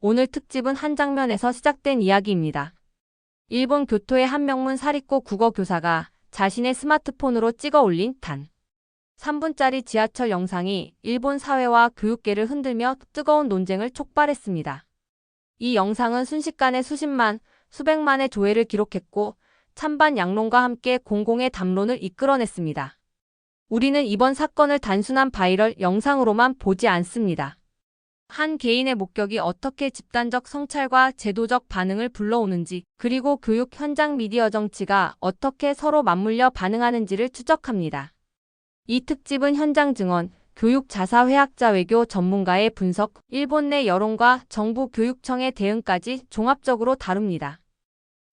오늘 특집은 한 장면에서 시작된 이야기입니다. 일본 교토의 한 명문 사립고 국어 교사가 자신의 스마트폰으로 찍어 올린 단 3분짜리 지하철 영상이 일본 사회와 교육계를 흔들며 뜨거운 논쟁을 촉발했습니다. 이 영상은 순식간에 수십만, 수백만의 조회를 기록했고 찬반 양론과 함께 공공의 담론을 이끌어냈습니다. 우리는 이번 사건을 단순한 바이럴 영상으로만 보지 않습니다. 한 개인의 목격이 어떻게 집단적 성찰과 제도적 반응을 불러오는지, 그리고 교육 현장 미디어 정치가 어떻게 서로 맞물려 반응하는지를 추적합니다. 이 특집은 현장 증언, 교육 자사회학자 외교 전문가의 분석, 일본 내 여론과 정부 교육청의 대응까지 종합적으로 다룹니다.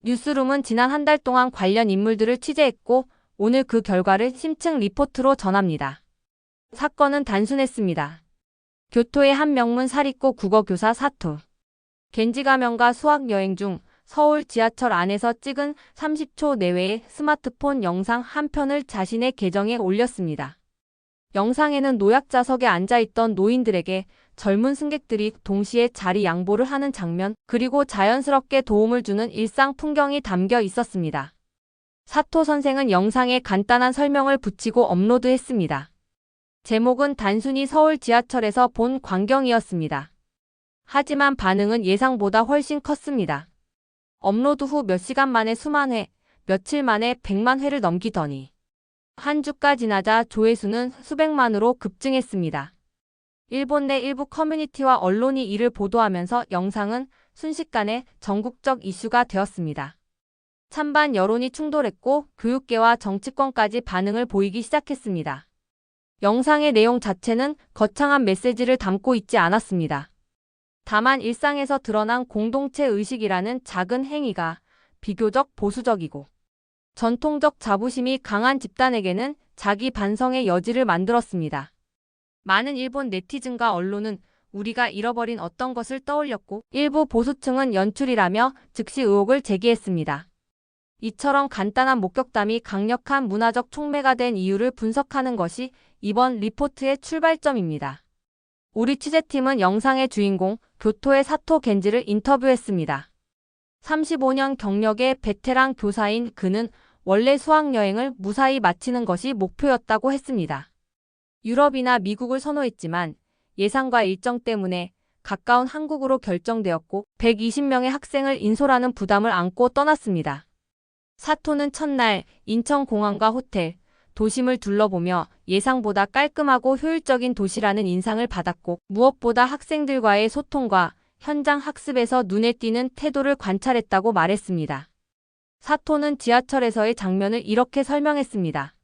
뉴스룸은 지난 한 달 동안 관련 인물들을 취재했고 오늘 그 결과를 심층 리포트로 전합니다. 사건은 단순했습니다. 교토의 한 명문 사립고 국어교사 사토 겐지 가면과 수학 여행 중 서울 지하철 안에서 찍은 30초 내외의 스마트폰 영상 한 편을 자신의 계정에 올렸습니다. 영상에는 노약자석에 앉아있던 노인들에게 젊은 승객들이 동시에 자리 양보를 하는 장면, 그리고 자연스럽게 도움을 주는 일상 풍경이 담겨 있었습니다. 사토 선생은 영상에 간단한 설명을 붙이고 업로드했습니다. 제목은 단순히 서울 지하철에서 본 광경이었습니다. 하지만 반응은 예상보다 훨씬 컸습니다. 업로드 후 몇 시간 만에 수만 회, 며칠 만에 100만 회를 넘기더니 한 주가 지나자 조회수는 수백만으로 급증했습니다. 일본 내 일부 커뮤니티와 언론이 이를 보도하면서 영상은 순식간에 전국적 이슈가 되었습니다. 찬반 여론이 충돌했고 교육계와 정치권까지 반응을 보이기 시작했습니다. 영상의 내용 자체는 거창한 메시지를 담고 있지 않았습니다. 다만 일상에서 드러난 공동체 의식이라는 작은 행위가 비교적 보수적이고 전통적 자부심이 강한 집단에게는 자기 반성의 여지를 만들었습니다. 많은 일본 네티즌과 언론은 우리가 잃어버린 어떤 것을 떠올렸고, 일부 보수층은 연출이라며 즉시 의혹을 제기했습니다. 이처럼 간단한 목격담이 강력한 문화적 촉매가 된 이유를 분석하는 것이 이번 리포트의 출발점입니다. 우리 취재팀은 영상의 주인공, 교토의 사토 겐지를 인터뷰했습니다. 35년 경력의 베테랑 교사인 그는 원래 수학여행을 무사히 마치는 것이 목표였다고 했습니다. 유럽이나 미국을 선호했지만 예산과 일정 때문에 가까운 한국으로 결정되었고 120명의 학생을 인솔하는 부담을 안고 떠났습니다. 사토는 첫날 인천공항과 호텔, 도심을 둘러보며 예상보다 깔끔하고 효율적인 도시라는 인상을 받았고 무엇보다 학생들과의 소통과 현장 학습에서 눈에 띄는 태도를 관찰했다고 말했습니다. 사토는 지하철에서의 장면을 이렇게 설명했습니다.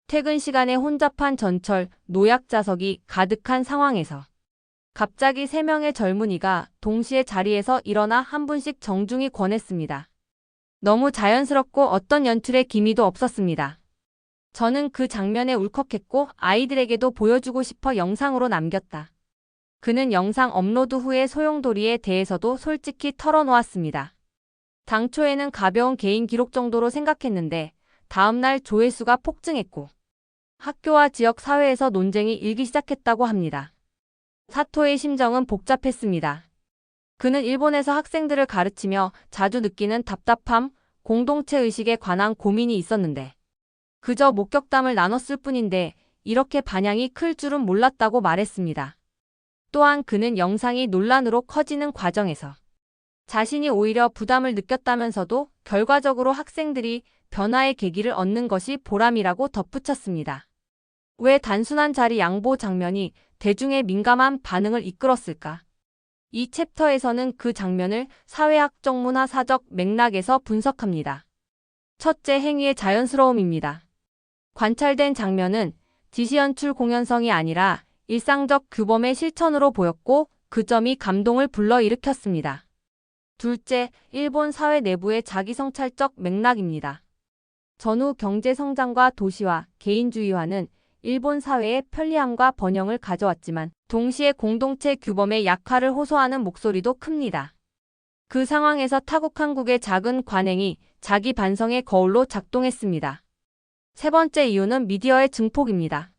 퇴근 시간에 혼잡한 전철, 노약자석이 가득한 상황에서 갑자기 3명의 젊은이가 동시에 자리에서 일어나 한 분씩 정중히 권했습니다. 너무 자연스럽고 어떤 연출의 기미도 없었습니다. 저는 그 장면에 울컥했고 아이들에게도 보여주고 싶어 영상으로 남겼다. 그는 영상 업로드 후에 소용돌이에 대해서도 솔직히 털어놓았습니다. 당초에는 가벼운 개인 기록 정도로 생각했는데 다음날 조회수가 폭증했고 학교와 지역 사회에서 논쟁이 일기 시작했다고 합니다. 사토의 심정은 복잡했습니다. 그는 일본에서 학생들을 가르치며 자주 느끼는 답답함, 공동체 의식에 관한 고민이 있었는데 그저 목격담을 나눴을 뿐인데 이렇게 반향이 클 줄은 몰랐다고 말했습니다. 또한 그는 영상이 논란으로 커지는 과정에서 자신이 오히려 부담을 느꼈다면서도 결과적으로 학생들이 변화의 계기를 얻는 것이 보람이라고 덧붙였습니다. 왜 단순한 자리 양보 장면이 대중의 민감한 반응을 이끌었을까? 이 챕터에서는 그 장면을 사회학적 문화사적 맥락에서 분석합니다. 첫째, 행위의 자연스러움입니다. 관찰된 장면은 지시연출 공연성이 아니라 일상적 규범의 실천으로 보였고 그 점이 감동을 불러일으켰습니다. 둘째, 일본 사회 내부의 자기성찰적 맥락입니다. 전후 경제성장과 도시화, 개인주의화는 일본 사회의 편리함과 번영을 가져왔지만 동시에 공동체 규범의 약화를 호소하는 목소리도 큽니다. 그 상황에서 타국 한국의 작은 관행이 자기 반성의 거울로 작동했습니다. 세 번째 이유는 미디어의 증폭입니다.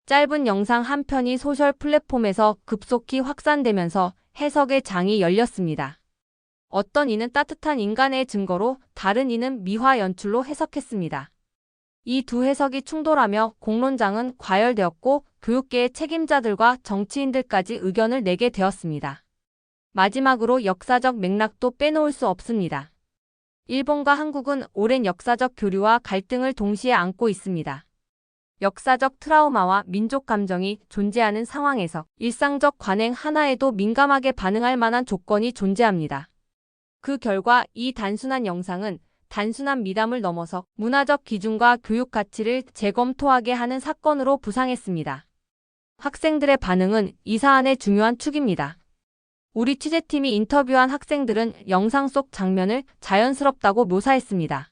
짧은 영상 한 편이 소셜 플랫폼에서 급속히 확산되면서 해석의 장이 열렸습니다. 어떤 이는 따뜻한 인간의 증거로, 다른 이는 미화 연출로 해석했습니다. 이 두 해석이 충돌하며 공론장은 과열되었고 교육계의 책임자들과 정치인들까지 의견을 내게 되었습니다. 마지막으로 역사적 맥락도 빼놓을 수 없습니다. 일본과 한국은 오랜 역사적 교류와 갈등을 동시에 안고 있습니다. 역사적 트라우마와 민족 감정이 존재하는 상황에서 일상적 관행 하나에도 민감하게 반응할 만한 조건이 존재합니다. 그 결과 이 단순한 영상은 단순한 미담을 넘어서 문화적 기준과 교육 가치를 재검토하게 하는 사건으로 부상했습니다. 학생들의 반응은 이 사안의 중요한 축입니다. 우리 취재팀이 인터뷰한 학생들은 영상 속 장면을 자연스럽다고 묘사했습니다.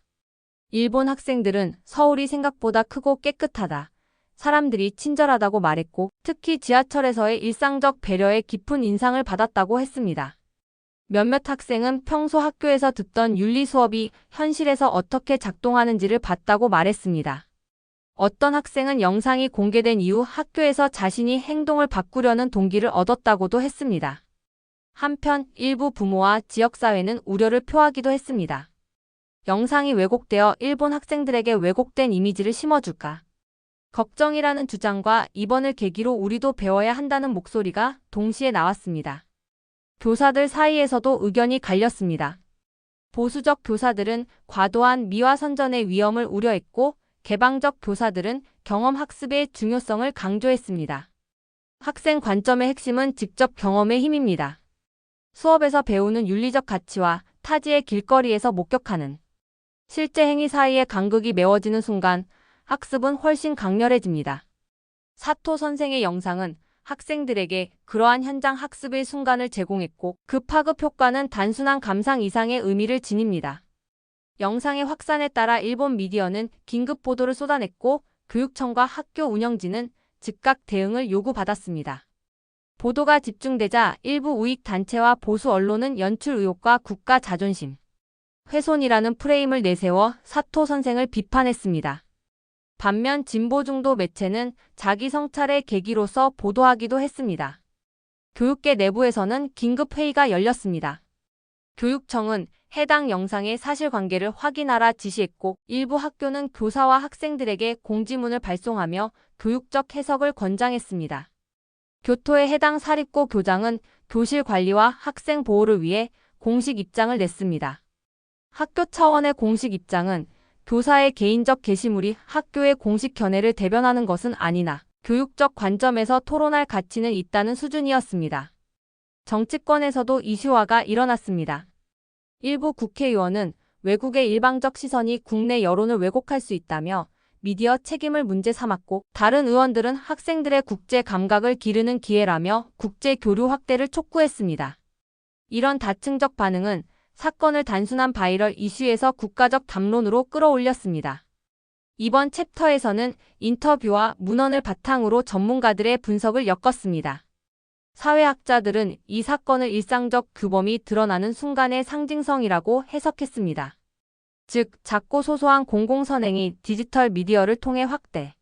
일본 학생들은 서울이 생각보다 크고 깨끗하다, 사람들이 친절하다고 말했고, 특히 지하철에서의 일상적 배려에 깊은 인상을 받았다고 했습니다. 몇몇 학생은 평소 학교에서 듣던 윤리 수업이 현실에서 어떻게 작동하는지를 봤다고 말했습니다. 어떤 학생은 영상이 공개된 이후 학교에서 자신이 행동을 바꾸려는 동기를 얻었다고도 했습니다. 한편 일부 부모와 지역사회는 우려를 표하기도 했습니다. 영상이 왜곡되어 일본 학생들에게 왜곡된 이미지를 심어줄까? 걱정이라는 주장과 이번을 계기로 우리도 배워야 한다는 목소리가 동시에 나왔습니다. 교사들 사이에서도 의견이 갈렸습니다. 보수적 교사들은 과도한 미화 선전의 위험을 우려했고, 개방적 교사들은 경험 학습의 중요성을 강조했습니다. 학생 관점의 핵심은 직접 경험의 힘입니다. 수업에서 배우는 윤리적 가치와 타지의 길거리에서 목격하는 실제 행위 사이의 간극이 메워지는 순간 학습은 훨씬 강렬해집니다. 사토 선생의 영상은 학생들에게 그러한 현장 학습의 순간을 제공했고, 그 파급 효과는 단순한 감상 이상의 의미를 지닙니다. 영상의 확산에 따라 일본 미디어는 긴급 보도를 쏟아냈고, 교육청과 학교 운영진은 즉각 대응을 요구받았습니다. 보도가 집중되자 일부 우익 단체와 보수 언론은 연출 의혹과 국가 자존심 훼손이라는 프레임을 내세워 사토 선생을 비판했습니다. 반면 진보 중도 매체는 자기 성찰의 계기로서 보도하기도 했습니다. 교육계 내부에서는 긴급 회의가 열렸습니다. 교육청은 해당 영상의 사실관계를 확인하라 지시했고, 일부 학교는 교사와 학생들에게 공지문을 발송하며 교육적 해석을 권장했습니다. 교토의 해당 사립고 교장은 교실 관리와 학생 보호를 위해 공식 입장을 냈습니다. 학교 차원의 공식 입장은 교사의 개인적 게시물이 학교의 공식 견해를 대변하는 것은 아니나 교육적 관점에서 토론할 가치는 있다는 수준이었습니다. 정치권에서도 이슈화가 일어났습니다. 일부 국회의원은 외국의 일방적 시선이 국내 여론을 왜곡할 수 있다며 미디어 책임을 문제 삼았고, 다른 의원들은 학생들의 국제 감각을 기르는 기회라며 국제 교류 확대를 촉구했습니다. 이런 다층적 반응은 사건을 단순한 바이럴 이슈에서 국가적 담론으로 끌어올렸습니다. 이번 챕터에서는 인터뷰와 문헌을 바탕으로 전문가들의 분석을 엮었습니다. 사회학자들은 이 사건을 일상적 규범이 드러나는 순간의 상징성이라고 해석했습니다. 즉, 작고 소소한 공공선행이 디지털 미디어를 통해 확대,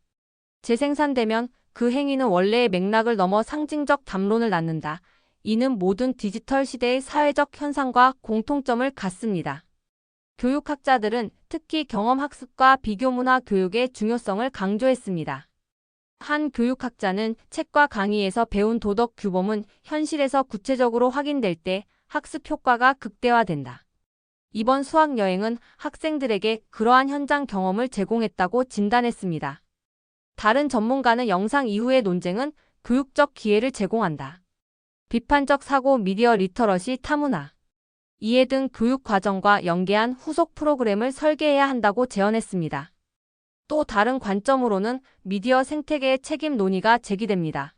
재생산되면 그 행위는 원래의 맥락을 넘어 상징적 담론을 낳는다. 이는 모든 디지털 시대의 사회적 현상과 공통점을 갖습니다. 교육학자들은 특히 경험학습과 비교문화 교육의 중요성을 강조했습니다. 한 교육학자는 책과 강의에서 배운 도덕 규범은 현실에서 구체적으로 확인될 때 학습 효과가 극대화된다. 이번 수학 여행은 학생들에게 그러한 현장 경험을 제공했다고 진단했습니다. 다른 전문가는 영상 이후의 논쟁은 교육적 기회를 제공한다. 비판적 사고, 미디어 리터러시, 타문화, 이해 등 교육 과정과 연계한 후속 프로그램을 설계해야 한다고 제언했습니다. 또 다른 관점으로는 미디어 생태계의 책임 논의가 제기됩니다.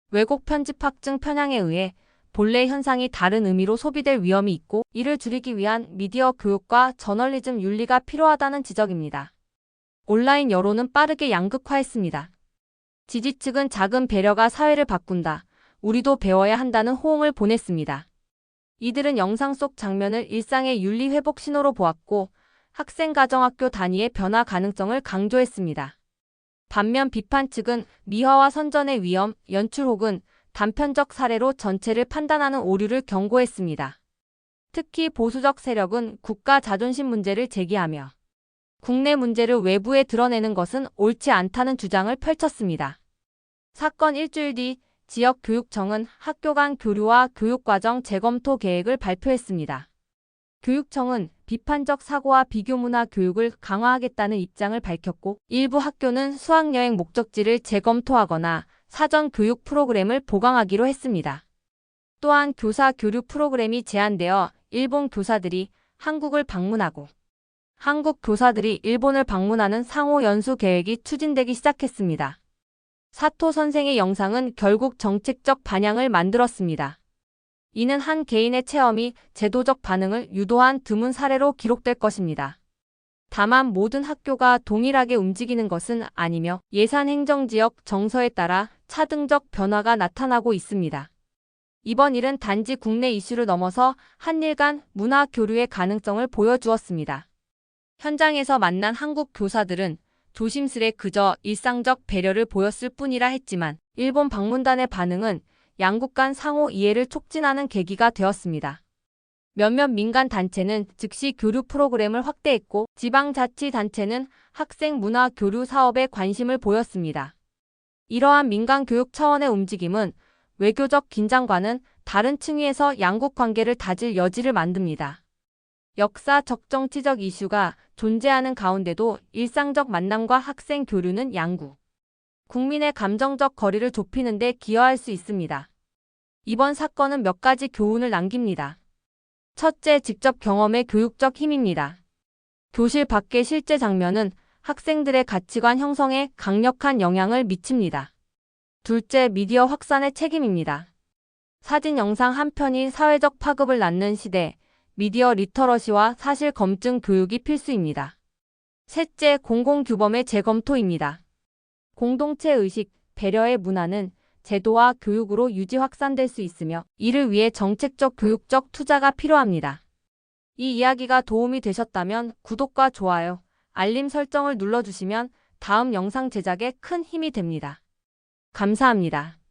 왜곡 편집 확증 편향에 의해 본래 현상이 다른 의미로 소비될 위험이 있고, 이를 줄이기 위한 미디어 교육과 저널리즘 윤리가 필요하다는 지적입니다. 온라인 여론은 빠르게 양극화했습니다. 지지 측은 작은 배려가 사회를 바꾼다, 우리도 배워야 한다는 호응을 보냈습니다. 이들은 영상 속 장면을 일상의 윤리 회복 신호로 보았고, 학생 가정학교 단위의 변화 가능성을 강조했습니다. 반면 비판 측은 미화와 선전의 위험, 연출 혹은 단편적 사례로 전체를 판단하는 오류를 경고했습니다. 특히 보수적 세력은 국가 자존심 문제를 제기하며 국내 문제를 외부에 드러내는 것은 옳지 않다는 주장을 펼쳤습니다. 사건 일주일 뒤 지역교육청은 학교 간 교류와 교육과정 재검토 계획을 발표했습니다. 교육청은 비판적 사고와 비교문화 교육을 강화하겠다는 입장을 밝혔고 일부 학교는 수학여행 목적지를 재검토하거나 사전 교육 프로그램을 보강하기로 했습니다. 또한 교사 교류 프로그램이 제한되어 일본 교사들이 한국을 방문하고 한국 교사들이 일본을 방문하는 상호 연수 계획이 추진되기 시작했습니다. 사토 선생의 영상은 결국 정책적 반향을 만들었습니다. 이는 한 개인의 체험이 제도적 반응을 유도한 드문 사례로 기록될 것입니다. 다만 모든 학교가 동일하게 움직이는 것은 아니며 예산행정지역 정서에 따라 차등적 변화가 나타나고 있습니다. 이번 일은 단지 국내 이슈를 넘어서 한일 간 문화 교류의 가능성을 보여주었습니다. 현장에서 만난 한국 교사들은 조심스레 그저 일상적 배려를 보였을 뿐이라 했지만 일본 방문단의 반응은 양국 간 상호 이해를 촉진하는 계기가 되었습니다. 몇몇 민간 단체는 즉시 교류 프로그램을 확대했고 지방자치단체는 학생 문화 교류 사업에 관심을 보였습니다. 이러한 민간 교육 차원의 움직임은 외교적 긴장과는 다른 층위에서 양국 관계를 다질 여지를 만듭니다. 역사적 정치적 이슈가 존재하는 가운데도 일상적 만남과 학생 교류는 양국 국민의 감정적 거리를 좁히는 데 기여할 수 있습니다. 이번 사건은 몇 가지 교훈을 남깁니다. 첫째, 직접 경험의 교육적 힘입니다. 교실 밖의 실제 장면은 학생들의 가치관 형성에 강력한 영향을 미칩니다. 둘째, 미디어 확산의 책임입니다. 사진, 영상 한 편이 사회적 파급을 낳는 시대, 미디어 리터러시와 사실 검증 교육이 필수입니다. 셋째, 공공규범의 재검토입니다. 공동체 의식, 배려의 문화는 제도와 교육으로 유지 확산될 수 있으며 이를 위해 정책적 교육적 투자가 필요합니다. 이 이야기가 도움이 되셨다면 구독과 좋아요, 알림 설정을 눌러주시면 다음 영상 제작에 큰 힘이 됩니다. 감사합니다.